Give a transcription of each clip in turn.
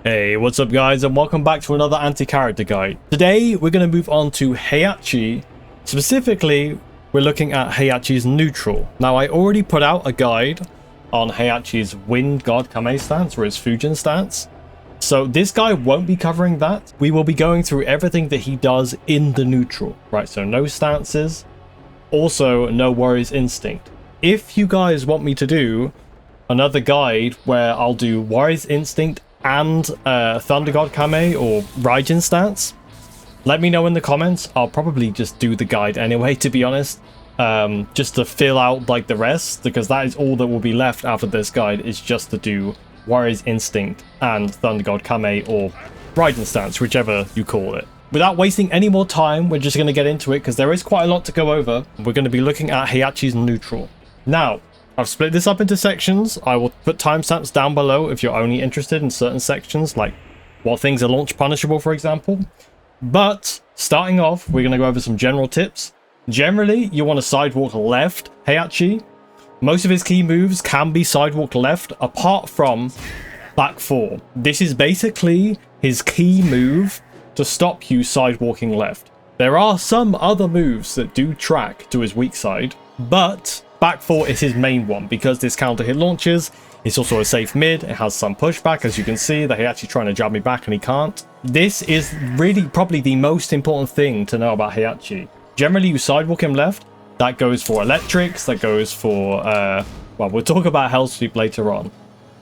Hey, what's up guys, and welcome back to another anti-character guide. Today we're going to move on to Heihachi. Specifically, we're looking at Heihachi's neutral. Now, I already put out a guide on Heihachi's Wind God Kame stance, or his Fujin stance. So this guy won't be covering that. We will be going through everything that he does in the neutral, right? So no stances, also no Warrior's Instinct. If you guys want me to do another guide where I'll do Warrior's Instinct and Thunder God Kame or Raijin stance, let me know in the comments. I'll probably just do the guide anyway, to be honest, just to fill out like the rest, because that is all that will be left after this guide, is just to do Warrior's Instinct and Thunder God Kame or Raijin stance, whichever you call it. Without wasting any more time, we're just going to get into it because there is quite a lot to go over. We're going to be looking at Heihachi's neutral. Now, I've split this up into sections. I will put timestamps down below if you're only interested in certain sections, like what things are launch punishable, for example. But starting off, we're going to go over some general tips. Generally, you want to sidewalk left Heihachi. Most of his key moves can be sidewalk left, apart from back 4. This is basically his key move to stop you sidewalking left. There are some other moves that do track to his weak side, but back 4 is his main one because this counter hit launches. It's also a safe mid. It has some pushback, as you can see. That he actually trying to jab me back and he can't. This is really probably the most important thing to know about Heihachi. Generally, you sidewalk him left. That goes for electrics. That goes for well, we'll talk about Hell Sweep later on.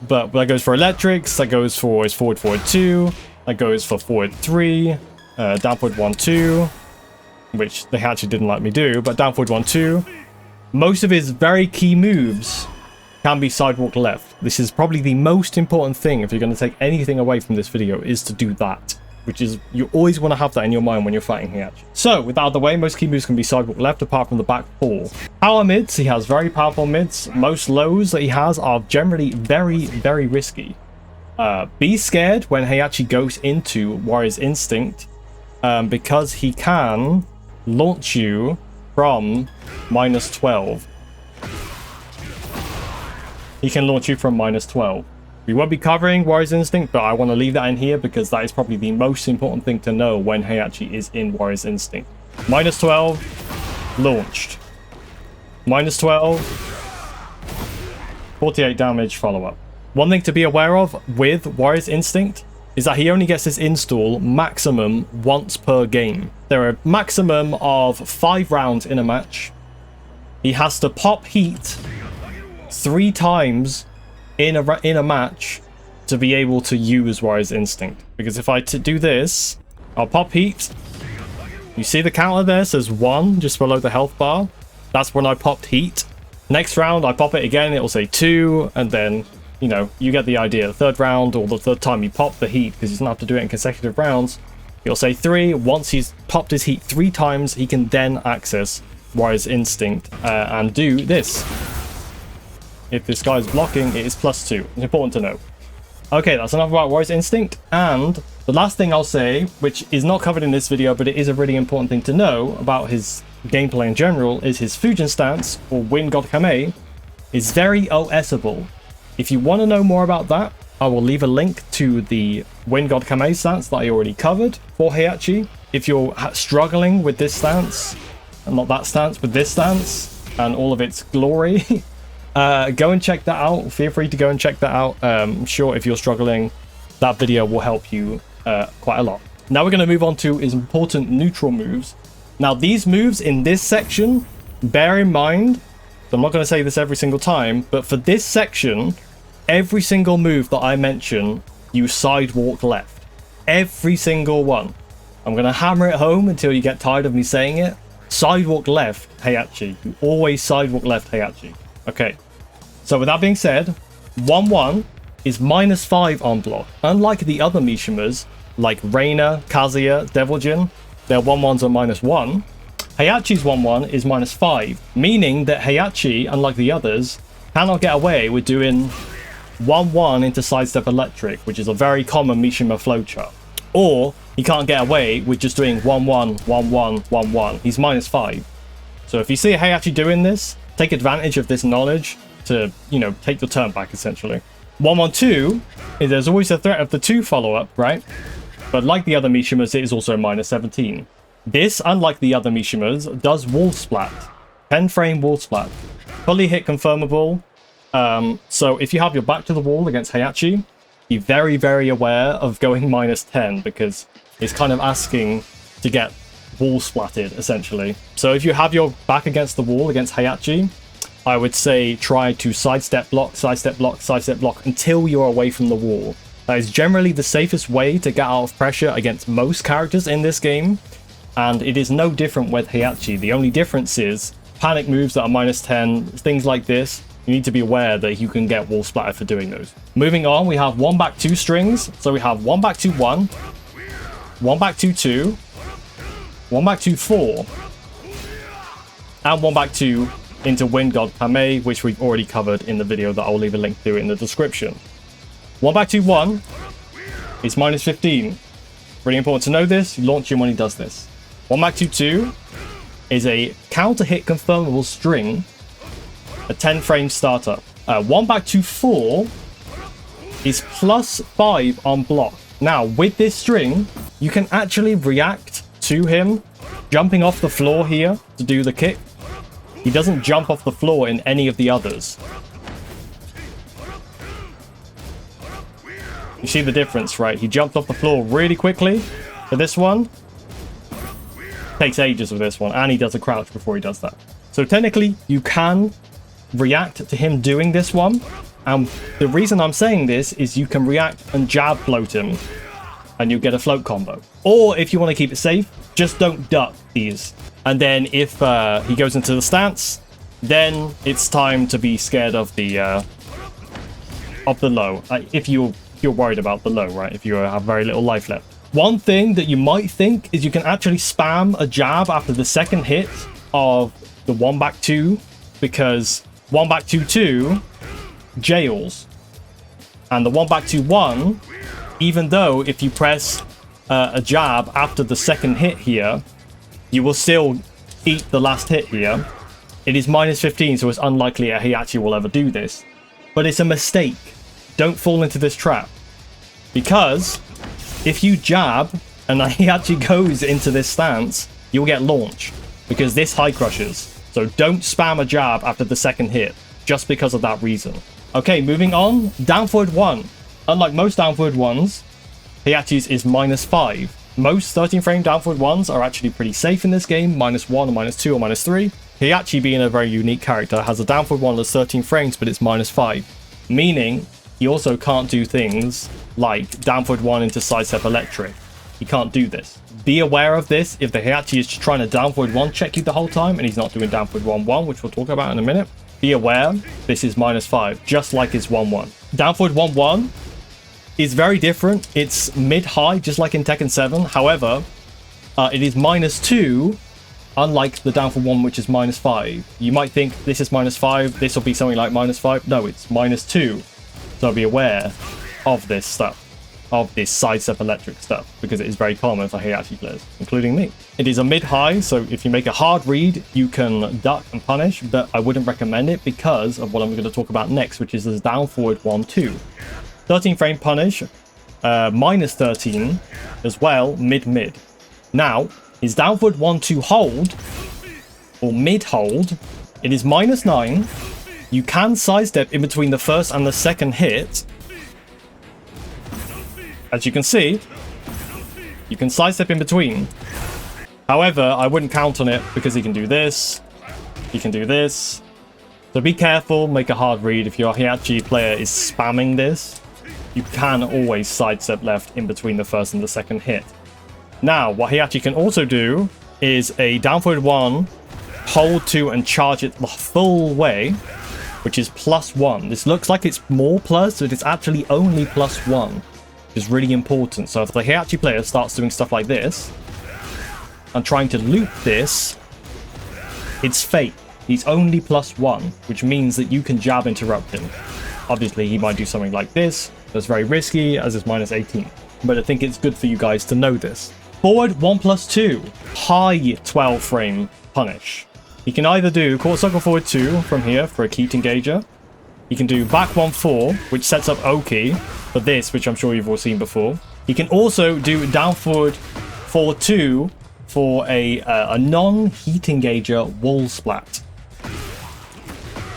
But that goes for electrics. That goes for his forward 2. That goes for forward 3. Down forward 1 2, which they actually didn't let me do. But down forward 1 2. Most of his very key moves can be sidewalk left. This is probably the most important thing if you're going to take anything away from this video, is to do that. Which is, you always want to have that in your mind when you're fighting Heihachi. So, with that out of the way, most key moves can be sidewalk left apart from the back 4. Power mids, he has very powerful mids. Most lows that he has are generally very, very risky. Be scared when Heihachi goes into Warrior's Instinct, because he can launch you from -12. He can launch you from -12. We won't be covering Warrior's Instinct, but I want to leave that in here because that is probably the most important thing to know when Heihachi is in Warrior's Instinct. -12, launched. -12, 48 damage, follow-up. One thing to be aware of with Warrior's Instinct is that he only gets this install maximum once per game. There are a maximum of 5 rounds in a match. He has to pop heat 3 times in a match to be able to use Warrior's Instinct. Because if I do this, I'll pop heat. You see the counter there says 1 just below the health bar. That's when I popped heat. Next round, I pop it again, it'll say 2, and then, you know, you get the idea. The third round, or the third time you pop the heat, because he doesn't have to do it in consecutive rounds, he'll say 3. Once he's popped his heat 3 times, he can then access Warrior's Instinct and do this. If this guy is blocking, it is +2. It's important to know. Okay, that's enough about Warrior's Instinct. And the last thing I'll say, which is not covered in this video, but it is a really important thing to know about his gameplay in general, is his Fujin stance, or Wind God Kame, is very OS-able. If you want to know more about that, I will leave a link to the Wind God Kame stance that I already covered for Heihachi. If you're struggling with this stance, and not that stance, but this stance, and all of its glory, go and check that out. Feel free to go and check that out. I'm sure if you're struggling, that video will help you quite a lot. Now we're going to move on to his important neutral moves. Now these moves in this section, bear in mind, I'm not going to say this every single time, but for this section, every single move that I mention, you sidewalk left. Every single one. I'm going to hammer it home until you get tired of me saying it. Sidewalk left, Heihachi. You always sidewalk left, Heihachi. Okay. So with that being said, 1-1 is -5 on block. Unlike the other Mishimas, like Reina, Kazuya, Deviljin, their 1-1s are -1. Heihachi's 1-1 is -5, meaning that Heihachi, unlike the others, cannot get away with doing 1-1 into sidestep electric, which is a very common Mishima Flowchart. Or he can't get away with just doing 1-1, 1-1, 1-1. He's -5. So if you see Heihachi doing this, take advantage of this knowledge to, you know, take your turn back, essentially. 1-1-2 is there's always a threat of the 2 follow-up, right? But like the other Mishimas, it is also minus 17. This, unlike the other Mishimas, does wall splat. 10 frame wall splat. Fully hit confirmable. So if you have your back to the wall against Heihachi, be very, very aware of going minus 10 because it's kind of asking to get wall splatted, essentially. So if you have your back against the wall against Heihachi, I would say try to sidestep block, sidestep block, sidestep block until you're away from the wall. That is generally the safest way to get out of pressure against most characters in this game, and it is no different with Heihachi. The only difference is panic moves that are minus 10, things like this. You need to be aware that you can get wall splattered for doing those. Moving on, we have 1 back 2 strings. So we have 1 back 2 1, 1 back 2 2, 1 back 2 4, and 1 back 2 into Wind God Pame, which we've already covered in the video that I'll leave a link to in the description. 1 back 2 1 is minus 15. Really important to know this. You launch him when he does this. 1 back 2 2 is a counter hit confirmable string. A 10 frame startup. 1 back 2 4 is plus 5 on block. Now, with this string, you can actually react to him jumping off the floor here to do the kick. He doesn't jump off the floor in any of the others. You see the difference, right? He jumped off the floor really quickly for this one. Takes ages with this one, and he does a crouch before he does that. So technically, you can react to him doing this one, and the reason I'm saying this is you can react and jab float him and you get a float combo. Or if you want to keep it safe, just don't duck these, and then if he goes into the stance, then it's time to be scared of the low, if you're worried about the low, right? If you have very little life left. One thing that you might think is you can actually spam a jab after the second hit of the 1 back 2, because 1 back 2 2 jails, and the 1 back 2 1, even though if you press a jab after the second hit here, you will still eat the last hit here. It is minus 15, so it's unlikely a Heihachi will ever do this, but it's a mistake. Don't fall into this trap, because if you jab and a Heihachi goes into this stance, you'll get launched because this high crushes. So don't spam a jab after the second hit, just because of that reason. Okay, moving on. Down forward 1. Unlike most down forward 1s, Heihachi's is minus 5. Most 13 frame down forward 1s are actually pretty safe in this game, minus 1 or minus 2 or minus 3. Heihachi, being a very unique character, has a down forward 1 that's 13 frames, but it's minus 5. Meaning, he also can't do things like down forward 1 into sidestep electric. He can't do this. Be aware of this. If the Heihachi is just trying to down forward 1 check you the whole time and he's not doing down forward 1 1, which we'll talk about in a minute, be aware this is minus 5, just like his 1 1. Down forward 1 1 is very different. It's mid-high, just like in Tekken 7. However, it is minus 2, unlike the down forward 1, which is minus 5. You might think this is minus 5, this will be something like minus 5. No, it's minus 2. So be aware of this stuff, of this sidestep electric stuff, because it is very common for Heihachi players, including me. It is a mid-high, so if you make a hard read, you can duck and punish, but I wouldn't recommend it because of what I'm going to talk about next, which is this down forward 1 2. 13 frame punish, minus 13 as well, mid-mid. Now, his down forward 1 2 hold, or mid-hold, it is minus 9. You can sidestep in between the first and the second hit. As you can see, you can sidestep in between. However, I wouldn't count on it because he can do this, he can do this. So be careful, make a hard read. If your Heihachi player is spamming this, you can always sidestep left in between the first and the second hit. Now, what Heihachi can also do is a down forward 1, hold 2 and charge it the full way, which is plus 1. This looks like it's more plus, but it's actually only plus 1, which is really important. So if the Heihachi player starts doing stuff like this and trying to loop this, it's fake. He's only plus 1, which means that you can jab interrupt him. Obviously, he might do something like this. That's very risky, as it's minus 18. But I think it's good for you guys to know this. Forward 1 plus 2. High 12 frame punish. He can either do Court Circle forward 2 from here for a Keat engager, He can do back 1-4, which sets up Oki for this, which I'm sure you've all seen before. He can also do down forward 4-2 for a non-heat engager wall splat.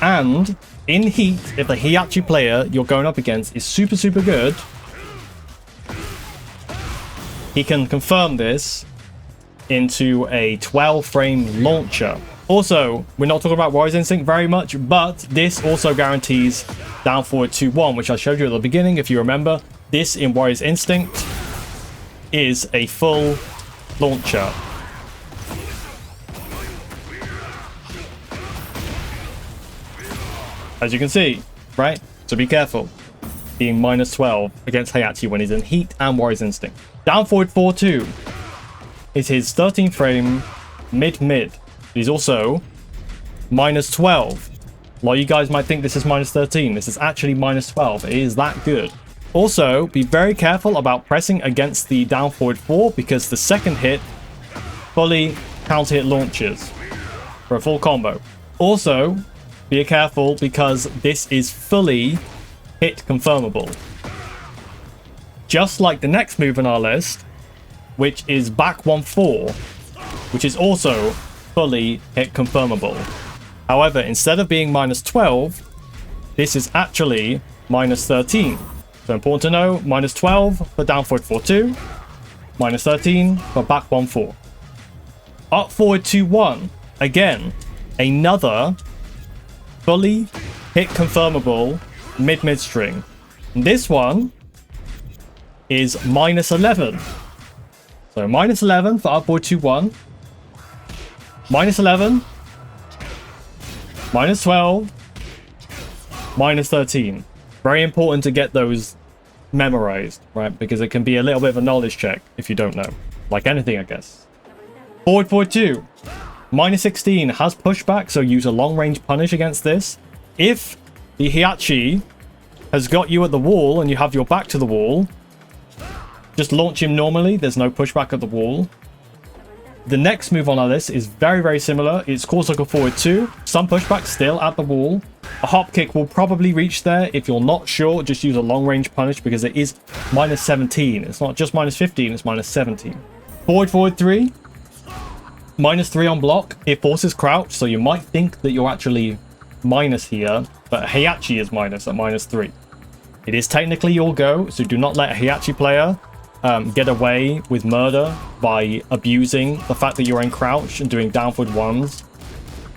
And in heat, if the Heihachi player you're going up against is super, super good, he can confirm this into a 12-frame launcher. Also, we're not talking about Warrior's Instinct very much, but this also guarantees down forward 2-1, which I showed you at the beginning, if you remember. This in Warrior's Instinct is a full launcher. As you can see, right? So be careful. Being -12 against Heihachi when he's in heat and Warrior's Instinct. Down forward 4-2 is his 13 frame mid-mid. He's also -12. A lot of you guys might think this is -13. This is actually -12. It is that good. Also, be very careful about pressing against the down forward 4 because the second hit fully counter hit launches for a full combo. Also, be careful because this is fully hit confirmable. Just like the next move on our list, which is back 1-4, which is also fully hit confirmable. However, instead of being -12, this is actually -13. So important to know, -12 for down forward 4-2, -13 for back 1-4. Up forward 2-1, again, another fully hit confirmable mid string. And this one is -11. So -11 for upward 2-1, -11, -12, -13. Very important to get those memorized, right? Because it can be a little bit of a knowledge check if you don't know. Like anything, I guess. Forward 4-2, -16 has pushback, so use a long range punish against this. If the Heihachi has got you at the wall and you have your back to the wall, just launch him normally. There's no pushback at the wall. The next move on our list is very, very similar. It's core circle forward 2. Some pushback still at the wall. A hop kick will probably reach there. If you're not sure, just use a long range punish because it is -17. It's not just -15, it's -17. Forward 3. -3 on block. It forces crouch, so you might think that you're actually minus here, but Heihachi is minus at -3. It is technically your go, so do not let a Heihachi player get away with murder by abusing the fact that you're in crouch and doing downward ones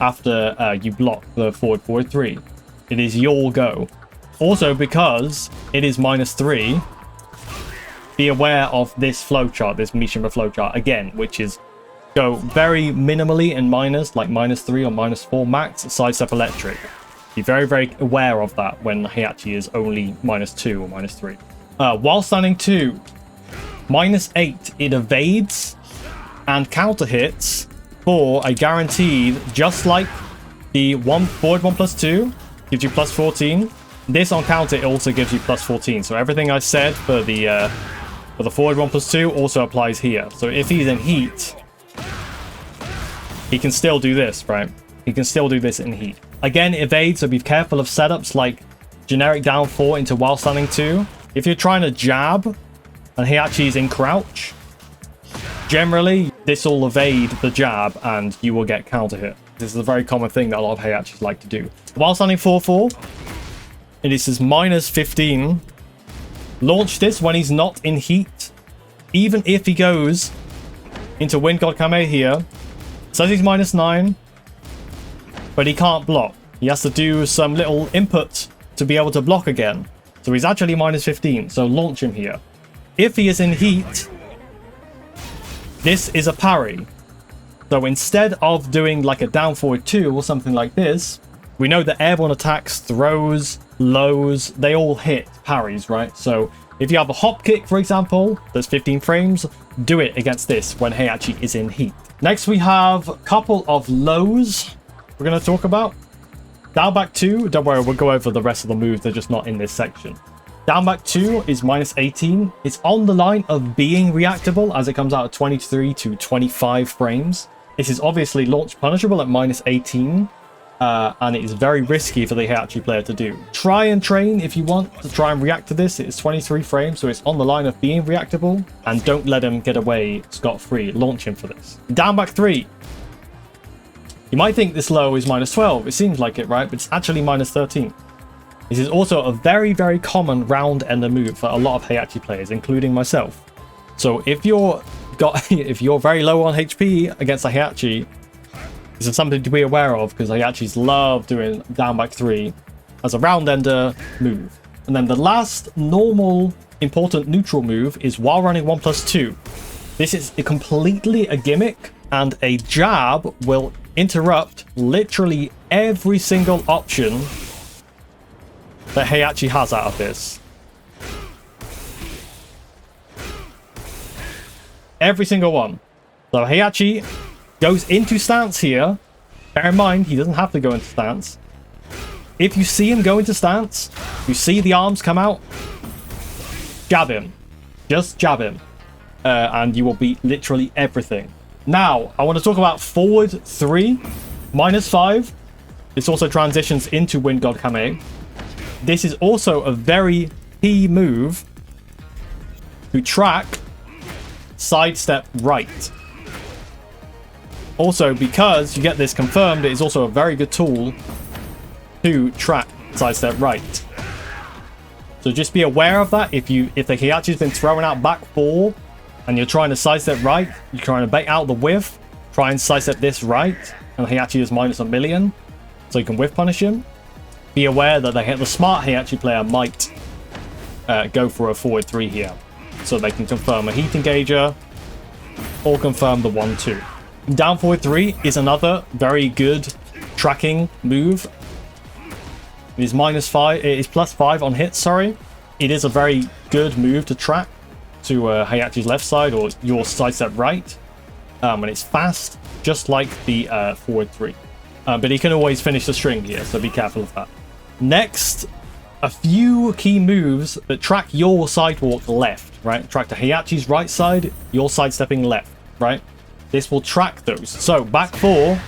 after you block the forward 3. It is your go. Also, because it is -3, be aware of this flowchart, this Mishima flowchart again, which is go very minimally in minus, like -3 or -4 max, sidestep electric. Be very, very aware of that when Heihachi is only -2 or -3. While standing 2, -8, it evades and counter hits for a guaranteed, just like the forward 1+2 gives you +14. This on counter it also gives you +14. So everything I said for the forward 1+2 also applies here. So if he's in heat, he can still do this, right? He can still do this in heat. Again, evade, so be careful of setups like generic down 4 into while standing 2. If you're trying to jab and Heihachi's in crouch, generally this will evade the jab and you will get counter hit. This is a very common thing that a lot of Heihachi's like to do. While standing 4-4, and this is -15. Launch this when he's not in heat. Even if he goes into Wind God Kame here, says he's -9, but he can't block. He has to do some little input to be able to block again. So he's actually -15, so launch him here. If he is in heat, this is a parry. So instead of doing like a down forward 2 or something like this, we know that airborne attacks, throws, lows, they all hit parries, right? So if you have a hop kick, for example, that's 15 frames, do it against this when Heihachi is in heat. Next, we have a couple of lows we're going to talk about. Down back 2, don't worry, we'll go over the rest of the moves, they're just not in this section. Down back 2 is -18. It's on the line of being reactable as it comes out at 23 to 25 frames. This is obviously launch punishable at -18. and it is very risky for the Heihachi player to do. Try and train if you want to try and react to this. It's 23 frames, so it's on the line of being reactable, and don't let him get away scot-free. Launch him for this. Down back 3. You might think this low is minus 12. It seems like it, right? But it's actually minus 13. This is also a very, very common round ender move for a lot of Heihachi players, including myself. So if you're very low on HP against a Heihachi, this is something to be aware of, because Heihachi's love doing down back 3 as a round ender move. And then the last normal important neutral move is while running 1+2. This is completely a gimmick, and a jab will interrupt literally every single option that Heihachi has out of this. Every single one. So Heihachi goes into stance here. Bear in mind, he doesn't have to go into stance. If you see him go into stance, you see the arms come out, jab him. Just jab him. And you will beat literally everything. Now, I want to talk about forward 3, -5. This also transitions into Wind God Kame. This is also a very key move to track sidestep right. Also, because you get this confirmed, it is also a very good tool to track sidestep right. So just be aware of that. If the Heihachi's been throwing out back 4 and you're trying to sidestep right, you're trying to bait out the whiff, try and sidestep this right, and Heihachi is minus a million, so you can whiff punish him. Be aware that the smart Heihachi player might go for a forward 3 here, so they can confirm a heat engager or confirm the 1-2. Down forward 3 is another very good tracking move. It is -5. It is +5 on hits. Sorry, it is a very good move to track to Heihachi's left side or your sidestep right, and it's fast, just like the forward 3. But he can always finish the string here, so be careful of that. Next, a few key moves that track your sidewalk left, right? Track to Heihachi's right side, you're sidestepping left, right? This will track those. So back 4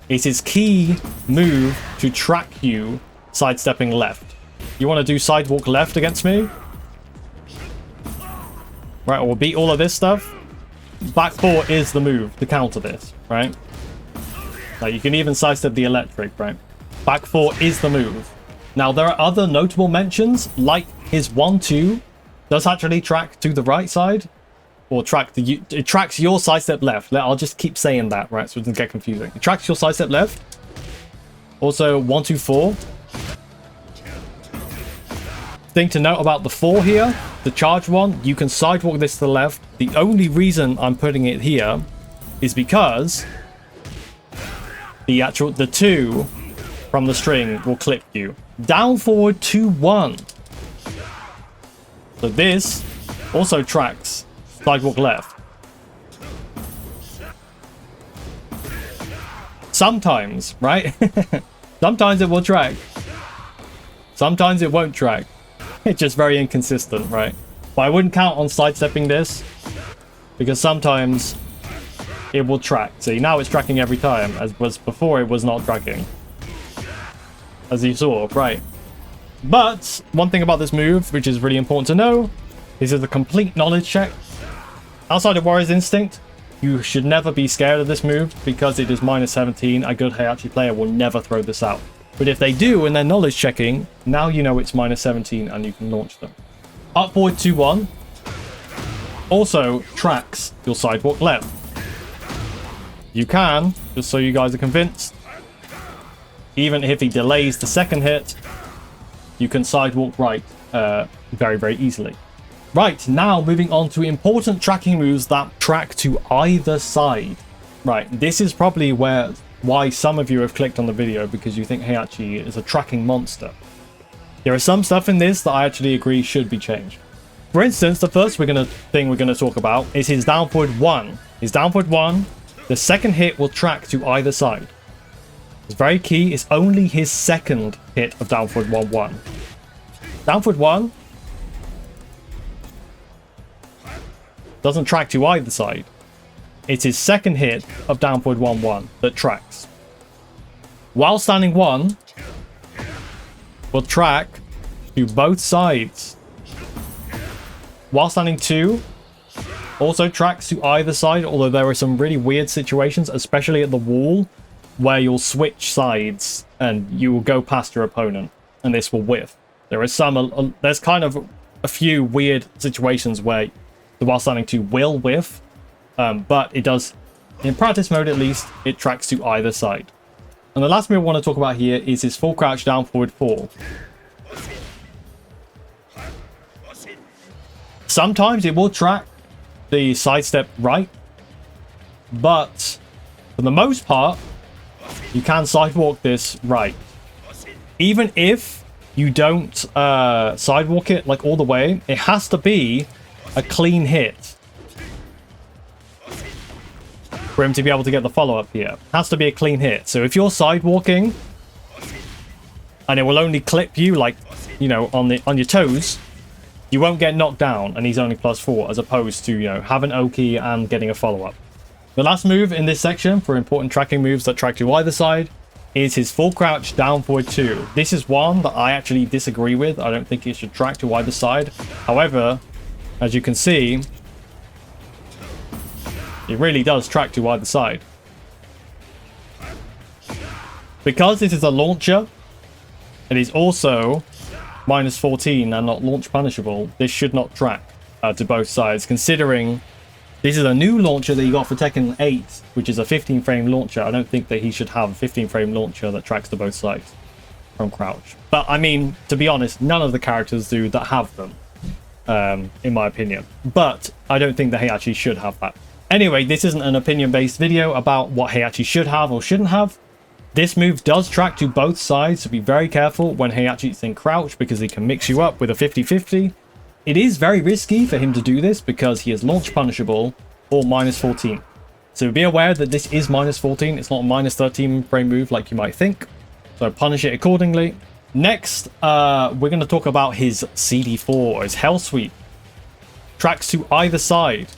is his key move to track you sidestepping left. You want to do sidewalk left against me? Right, or beat all of this stuff? Back 4 is the move to counter this, right? Like, you can even sidestep the electric, right? Back 4 is the move. Now, there are other notable mentions, like his 1-2 does actually track to the right side, or it tracks your sidestep left. I'll just keep saying that, right, so it doesn't get confusing. It tracks your sidestep left. Also, 1-2-4. Thing to note about the 4 here, the charge one, you can sidewalk this to the left. The only reason I'm putting it here is because the 2 from the string will clip you. Down forward 2-1. So this also tracks sidewalk left. Sometimes, right? Sometimes it will track. Sometimes it won't track. It's just very inconsistent, right? But I wouldn't count on sidestepping this, because sometimes it will track. See, now it's tracking every time, as was before it was not tracking. As you saw, right? But one thing about this move, which is really important to know, is it's a complete knowledge check. Outside of Warrior's Instinct, you should never be scared of this move, because it is -17. A good Heihachi player will never throw this out. But if they do and they're knowledge checking, now you know it's -17 and you can launch them. Up forward 2-1 also tracks your sidewalk left. You can, just so you guys are convinced, even if he delays the second hit, you can sidewalk right very, very easily. Right, now moving on to important tracking moves that track to either side. Right, this is probably why some of you have clicked on the video, because you think Heihachi is a tracking monster. There is some stuff in this that I actually agree should be changed. For instance, the first thing we're gonna talk about is his down forward 1. His down forward 1, the second hit will track to either side. It's very key. It's only his second hit of down forward 1-1. Down forward 1 doesn't track to either side. It's his second hit of down forward 1-1 that tracks. while standing 1 will track to both sides. While standing 2 also tracks to either side, although there are some really weird situations, especially at the wall, where you'll switch sides and you will go past your opponent, and this will whiff. There is there's kind of a few weird situations where the while standing 2 will whiff, but it does, in practice mode at least, it tracks to either side. And the last move I want to talk about here is his full crouch down forward 4. Sometimes it will track the sidestep right, but for the most part, you can sidewalk this right. Even if you don't sidewalk it like all the way, it has to be a clean hit for him to be able to get the follow-up here. It has to be a clean hit. So if you're sidewalking and it will only clip you, like, you know, on your toes, you won't get knocked down, and he's only +4, as opposed to, you know, having Oki and getting a follow-up. The last move in this section for important tracking moves that track to either side is his full crouch down forward 2. This is one that I actually disagree with. I don't think it should track to either side. However, as you can see, it really does track to either side. Because this is a launcher, it is also -14 and not launch punishable, this should not track to both sides, considering this is a new launcher that you got for Tekken 8, which is a 15-frame launcher. I don't think that he should have a 15-frame launcher that tracks to both sides from crouch. But, I mean, to be honest, none of the characters do that have them, in my opinion. But I don't think the Heihachi should have that. Anyway, this isn't an opinion-based video about what Heihachi should have or shouldn't have. This move does track to both sides, so be very careful when Heihachi's in crouch, because he can mix you up with a 50-50. It is very risky for him to do this because he is launch punishable or -14. So be aware that this is -14. It's not a -13 frame move like you might think. So punish it accordingly. Next, we're going to talk about his CD4, his Hell Sweep. Tracks to either side.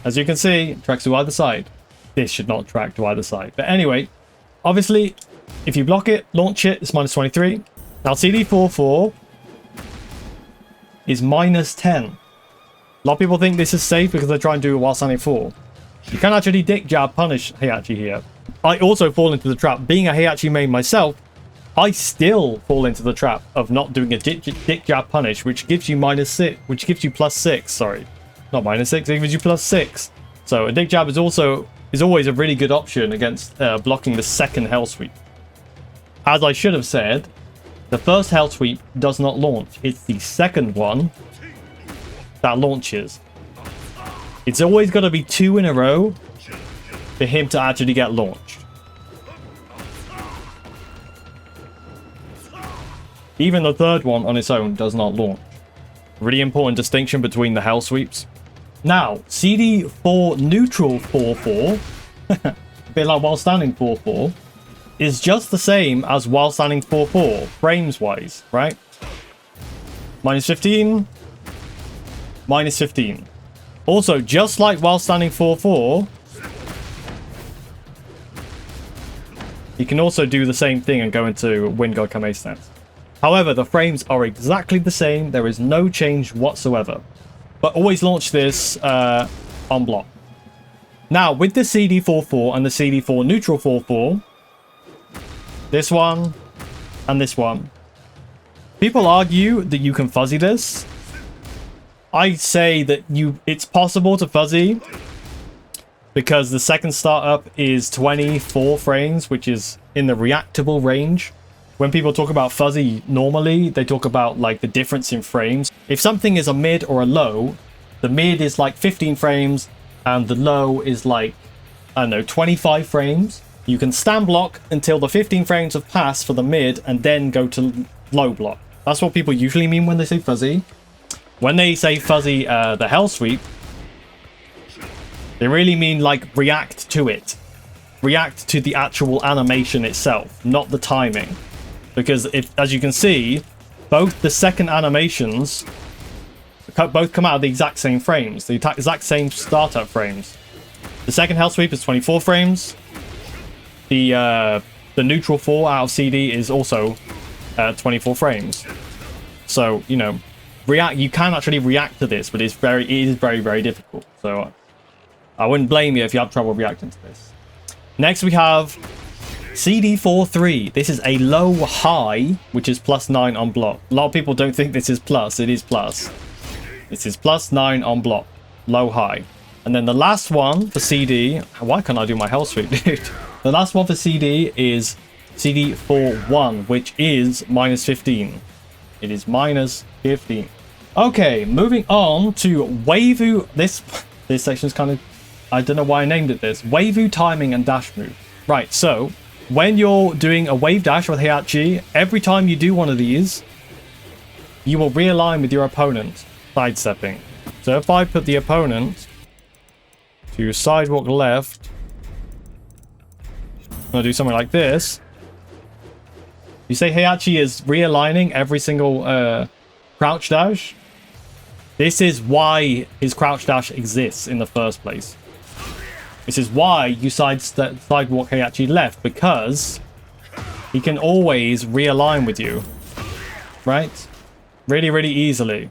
As you can see, tracks to either side. This should not track to either side. But anyway, obviously, if you block it, launch it, it's -23. Now, CD4-4 is -10. A lot of people think this is safe because they're trying to do it while standing 4. You can actually dick jab punish Heihachi here. I also fall into the trap. Being a Heihachi main myself, I still fall into the trap of not doing a dick jab punish, which gives you -6, which gives you +6, sorry. Not -6, it gives you +6. So a dick jab is always a really good option against blocking the second Hell Sweep. As I should have said, the first Hell Sweep does not launch. It's the second one that launches. It's always got to be 2 in a row for him to actually get launched. Even the third one on its own does not launch. Really important distinction between the Hell Sweeps. Now, CD4 neutral 4-4, a bit like while standing 4-4, is just the same as while standing 4-4, frames-wise, right? -15, -15. Also, just like while standing 4-4, you can also do the same thing and go into Wind God Kame stance. However, the frames are exactly the same. There is no change whatsoever. But always launch this on block. Now, with the CD4-4 and the CD4 neutral 4-4, this one and this one, people argue that you can fuzzy this. I say that it's possible to fuzzy because the second startup is 24 frames, which is in the reactable range. When people talk about fuzzy normally, they talk about like the difference in frames. If something is a mid or a low, the mid is like 15 frames and the low is like, I don't know, 25 frames. You can stand block until the 15 frames have passed for the mid and then go to low block. That's what people usually mean when they say fuzzy. When they say fuzzy the Hell Sweep, they really mean like react to it. React to the actual animation itself, not the timing. Because as you can see, both the second animations both come out of the exact same frames, the exact same startup frames. The second hell sweep is 24 frames. The neutral 4 out of CD is also 24 frames. So, you know, you can actually react to this, but it is very difficult. So I wouldn't blame you if you have trouble reacting to this. Next we have CD4-3. This is a low high, which is +9 on block. A lot of people don't think this is plus. It is plus. This is +9 on block. Low high. And then the last one for CD. Why can't I do my hell sweep, dude? The last one for CD is CD4-1, which is -15. It is -15. Okay, moving on to Wavu. This section is kind of, I don't know why I named it this. Wavu timing and dash move. Right, so when you're doing a wave dash with Heihachi, every time you do one of these, you will realign with your opponent, sidestepping. So if I put the opponent to sidewalk left, I'm going to do something like this. You say Heihachi is realigning every single crouch dash. This is why his crouch dash exists in the first place. This is why you sidewalk Heihachi left, because he can always realign with you, right? Really easily.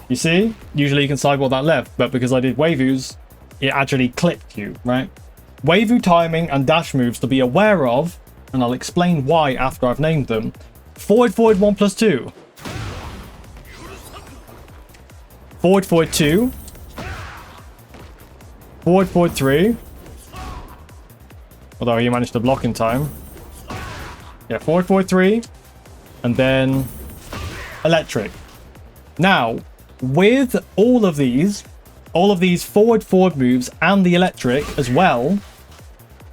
You see? Usually you can sidewalk that left, but because I did Wavus, it actually clipped you, right? Wavu timing and dash moves to be aware of, and I'll explain why after I've named them. Forward 1+2. Forward 2. Forward 3. Although he managed to block in time. Yeah, forward 3. And then electric. Now, with all of these forward moves and the electric as well,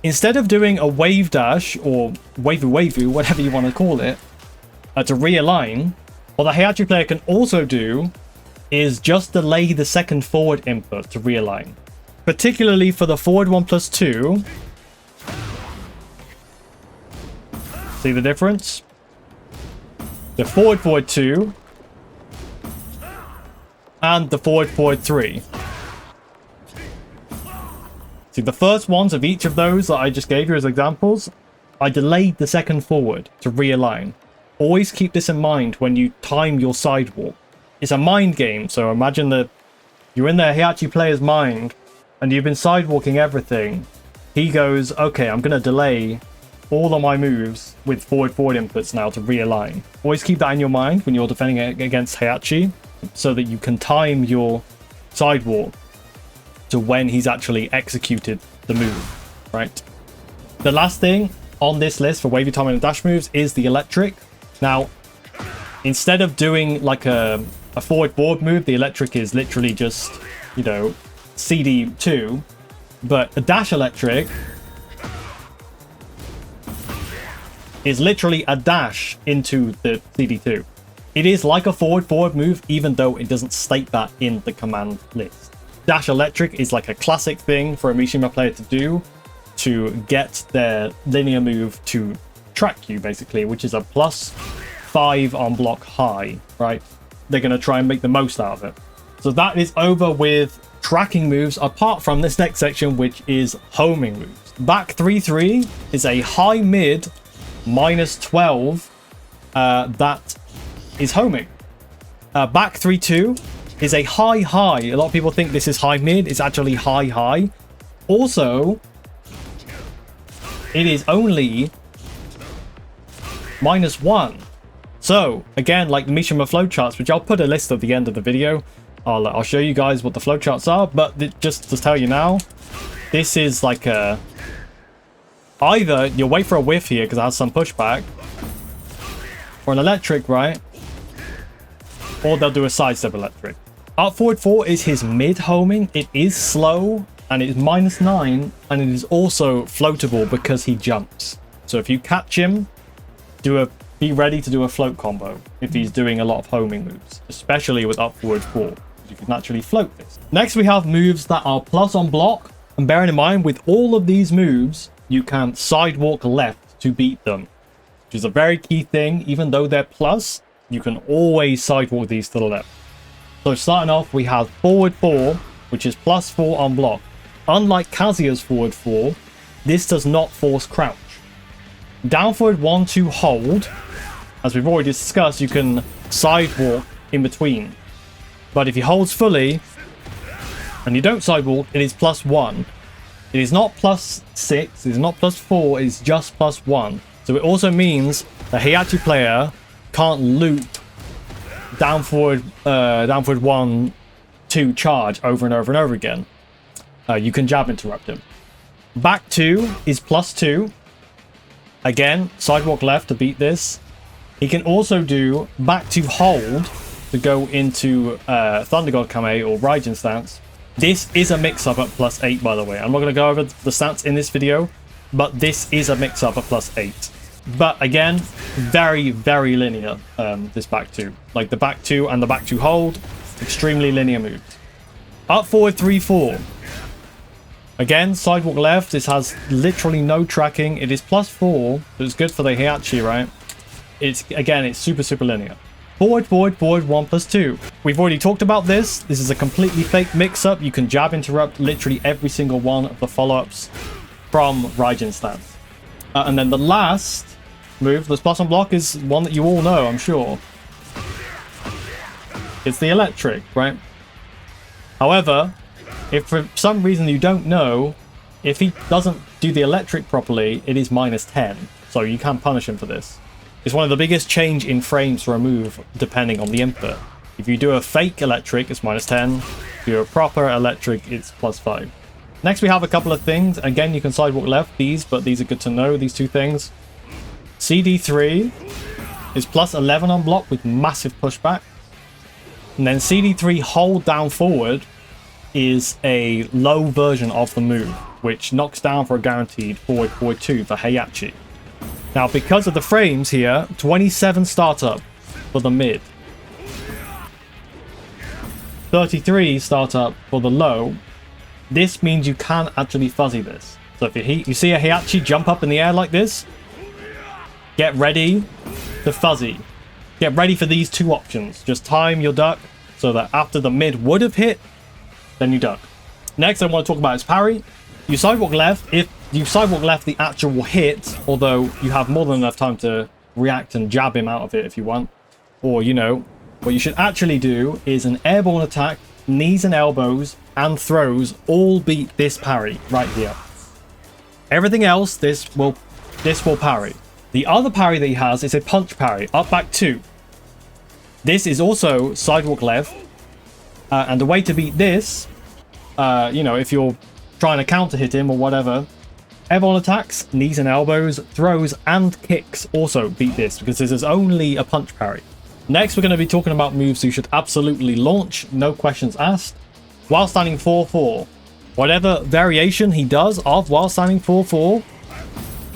instead of doing a wave dash or wavu, whatever you want to call it, to realign, what the Heihachi player can also do is just delay the second forward input to realign. Particularly for the forward 1+2. See the difference? The forward 2 and the forward 3. See, the first ones of each of those that I just gave you as examples, I delayed the second forward to realign. Always keep this in mind when you time your sidewalk. It's a mind game, so imagine that you're in the Heihachi player's mind and you've been sidewalking everything. He goes, okay, I'm going to delay all of my moves with forward inputs now to realign. Always keep that in your mind when you're defending against Heihachi, so that you can time your sidewalk to when he's actually executed the move, right? The last thing on this list for wavy timing and dash moves is the electric. Now, instead of doing like a forward move, the electric is literally just, you know, CD2, but a dash electric is literally a dash into the CD2. It is like a forward move, even though it doesn't state that in the command list. Dash electric is like a classic thing for a Mishima player to do to get their linear move to track you, basically, which is a +5 on block high, right? They're going to try and make the most out of it. So that is over with tracking moves, apart from this next section, which is homing moves. Back 3-3 is a high mid -12 that is homing. Back 3-2 is a high. A lot of people think this is high mid. It's actually high. Also, it is only -1. So again, like the Mishima Flowcharts, which I'll put a list at the end of the video. I'll show you guys what the flowcharts are, but just to tell you now, this is like a... Either you'll wait for a whiff here because it has some pushback, or an electric, right? Or they'll do a sidestep electric. Up forward 4 is his mid homing. It is slow, and it is -9, and it is also floatable because he jumps. So if you catch him, be ready to do a float combo if he's doing a lot of homing moves, especially with up forward 4. You can naturally float this. Next, we have moves that are plus on block, and bearing in mind, with all of these moves, you can sidewalk left to beat them, which is a very key thing. Even though they're plus, you can always sidewalk these to the left. So starting off, we have forward 4 which is +4 on block. Unlike Kazuya's forward 4, this does not force crouch. Down forward 1, 2 hold. As we've already discussed, you can sidewalk in between. But if he holds fully and you don't sidewalk, it is +1. It is not +6, it is not +4, it is just +1. So it also means the Heihachi player can't loop down forward 1, 2 charge over and over and over again. You can jab interrupt him. Back 2 is +2. Again, sidewalk left to beat this. He can also do back 2 hold to go into Thunder God Kame or Raijin stance. This is a mix-up at +8, by the way. I'm not going to go over the stats in this video, but this is a mix-up at +8. But again, very, very linear, this back 2. Like the back 2 and the back 2 hold, extremely linear moves. Up forward 3, 4. Again, sidewalk left. This has literally no tracking. It is +4, so it's good for the Heihachi, right? It's super, super linear. Forward, forward, forward, 1 + 2. We've already talked about this. This is a completely fake mix-up. You can jab interrupt literally every single one of the follow-ups from Raijin stance. And then the last move, the plus on block, is one that you all know, I'm sure. It's the electric, right? However, if for some reason you don't know, if he doesn't do the electric properly, it is -10. So you can punish him for this. It's one of the biggest change in frames for a move, depending on the input. If you do a fake electric, it's -10. If you do a proper electric, it's +5. Next, we have a couple of things. Again, you can sidewalk left these, but these are good to know, these two things. CD3 is +11 on block with massive pushback. And then CD3 hold down forward is a low version of the move, which knocks down for a guaranteed forward, forward 2 for Heihachi. Now, because of the frames here, 27 startup for the mid. 33 startup for the low. This means you can actually fuzzy this. So if you see a Heihachi jump up in the air like this, get ready to fuzzy. Get ready for these two options. Just time your duck so that after the mid would have hit, then you duck. Next, I want to talk about his parry. You sidewalk left. If you sidewalk left the actual hit, although you have more than enough time to react and jab him out of it if you want. Or, you know, what you should actually do is an airborne attack, knees and elbows, and throws all beat this parry right here. Everything else, this will parry. The other parry that he has is a punch parry, up back 2. This is also sidewalk left. And the way to beat this, you know, if you're trying to counter hit him or whatever, airborne attacks, knees and elbows, throws, and kicks also beat this, because this is only a punch parry. Next, we're going to be talking about moves you should absolutely launch, no questions asked. While standing 4-4. Whatever variation he does of while standing 4-4,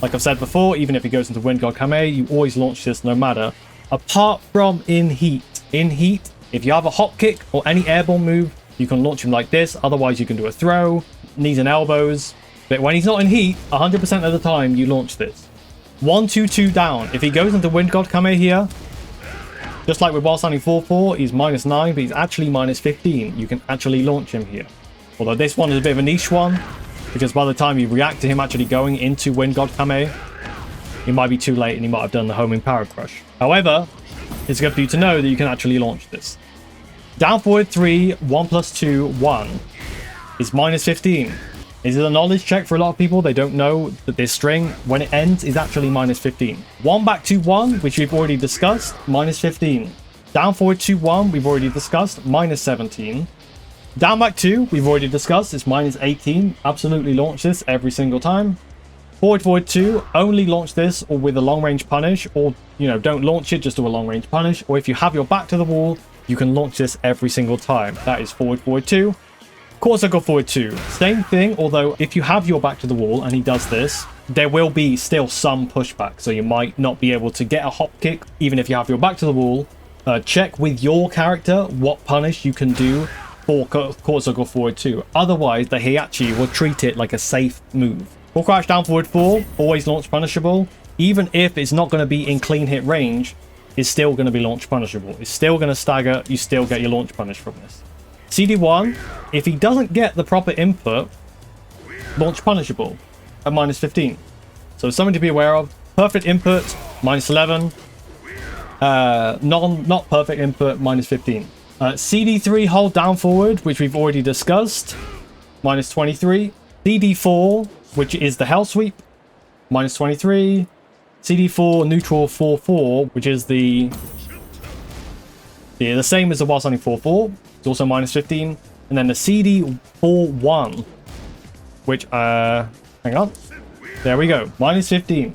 like I've said before, even if he goes into Wind God Kame, you always launch this no matter. Apart from in heat. In heat, if you have a hop kick or any airborne move, you can launch him like this. Otherwise, you can do a throw, knees and elbows. But when he's not in heat, 100% of the time, you launch this. 1-2-2 down. If he goes into Wind God Kame here, just like with while standing 4-4, he's -9, but he's actually -15. You can actually launch him here. Although this one is a bit of a niche one, because by the time you react to him actually going into Wind God Kame, it might be too late and he might have done the homing power crush. However, it's good for you to know that you can actually launch this. Down forward 3, 1 + 2, 1 is -15. This is a knowledge check for a lot of people. They don't know that this string, when it ends, is actually -15. 1 back 2, 1, which we've already discussed, -15. Down forward 2, 1, we've already discussed, -17. Down back 2, we've already discussed, it's -18. Absolutely launch this every single time. Forward, forward 2, only launch this or with a long range punish, or, you know, don't launch it, just do a long range punish. Or if you have your back to the wall, you can launch this every single time. That is forward, forward 2. Quarter circle forward 2. Same thing, although if you have your back to the wall and he does this, there will be still some pushback. So you might not be able to get a hop kick, even if you have your back to the wall. Check with your character what punish you can do for quarter circle forward 2. Otherwise, the Heihachi will treat it like a safe move. Full crouch down forward 4, always launch punishable. Even if it's not going to be in clean hit range, it's still going to be launch punishable. It's still going to stagger, you still get your launch punish from this. CD1, if he doesn't get the proper input, launch punishable at -15. So something to be aware of. Perfect input, -11. Not perfect input, -15. CD3 hold down forward, which we've already discussed, -23. CD4, which is the hell sweep, -23. CD4 neutral 4-4, which is the same as the while standing 4-4. It's also -15. And then the CD4-1, which hang on, there we go, -15.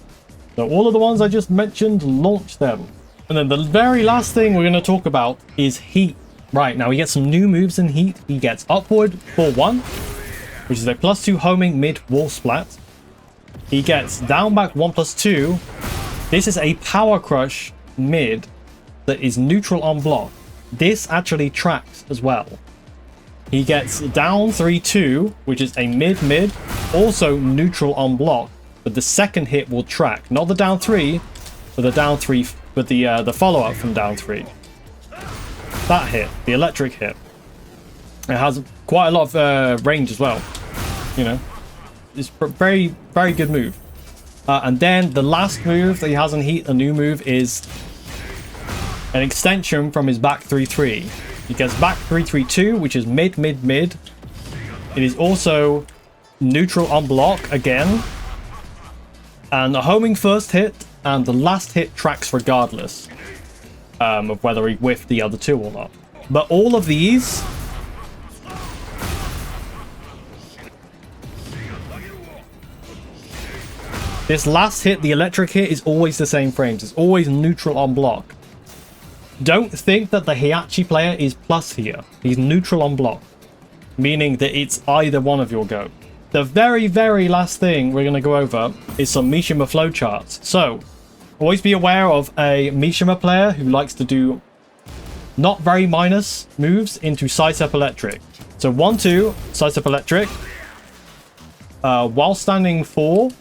So all of the ones I just mentioned, launch them. And then the very last thing we're going to talk about is heat. Right, now he gets some new moves in heat. He gets upward 4-1, which is a +2 homing mid wall splat. He gets down back 1+2. This is a power crush mid that is neutral on block. This actually tracks as well. He gets down 3-2, which is a mid, also neutral on block, but the second hit will track. Not the down 3, but the down 3, but the follow-up from down 3. That hit, the electric hit. It has quite a lot of range as well. You know, it's a very, very good move. And then the last move that he has in heat, a new move, is an extension from his back 3-3. He gets back 3-3-2, which is mid. It is also neutral on block again. And a homing first hit, and the last hit tracks regardless of whether he whiffed the other two or not. But all of these this last hit, the electric hit, is always the same frames. It's always neutral on block. Don't think that the Heihachi player is plus here. He's neutral on block, meaning that it's either one of your go. The very, very last thing we're going to go over is some Mishima Flowcharts. So, always be aware of a Mishima player who likes to do not very minus moves into sidestep electric. So 1-2, sidestep electric. While standing 4,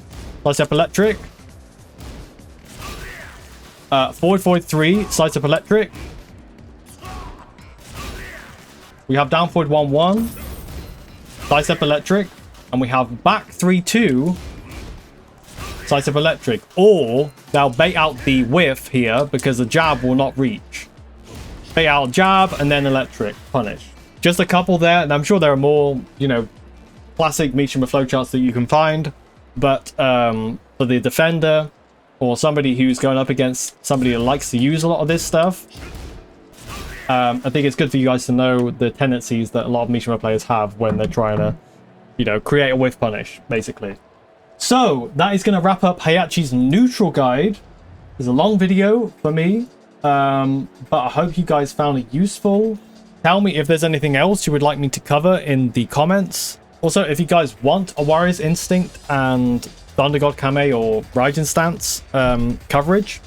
sidestep electric. Forward 3, sidestep electric. We have down forward 1-1, sidestep electric. And we have back 3-2, sidestep electric. Or they'll bait out the whiff here because the jab will not reach. Bait out jab and then electric punish. Just a couple there, and I'm sure there are more, you know, classic Mishima Flowcharts that you can find. But for the defender or somebody who's going up against somebody that likes to use a lot of this stuff, I think it's good for you guys to know the tendencies that a lot of Mishima players have when they're trying to, you know, create a whiff punish, basically. So that is going to wrap up Heihachi's neutral guide. It's a long video for me, but I hope you guys found it useful. Tell me if there's anything else you would like me to cover in the comments. Also, if you guys want a Warrior's Instinct and Thunder God Kame or Raijin Stance coverage,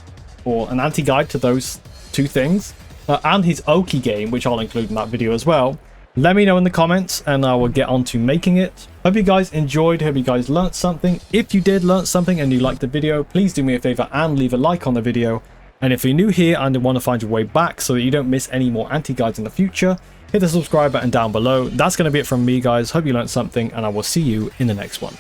or an anti-guide to those two things, and his Oki game, which I'll include in that video as well, let me know in the comments and I will get on to making it. Hope you guys enjoyed, hope you guys learnt something. If you did learn something and you liked the video, please do me a favor and leave a like on the video. And if you're new here and want to find your way back so that you don't miss any more anti-guides in the future, hit the subscribe button down below. That's going to be it from me, guys. Hope you learned something and I will see you in the next one.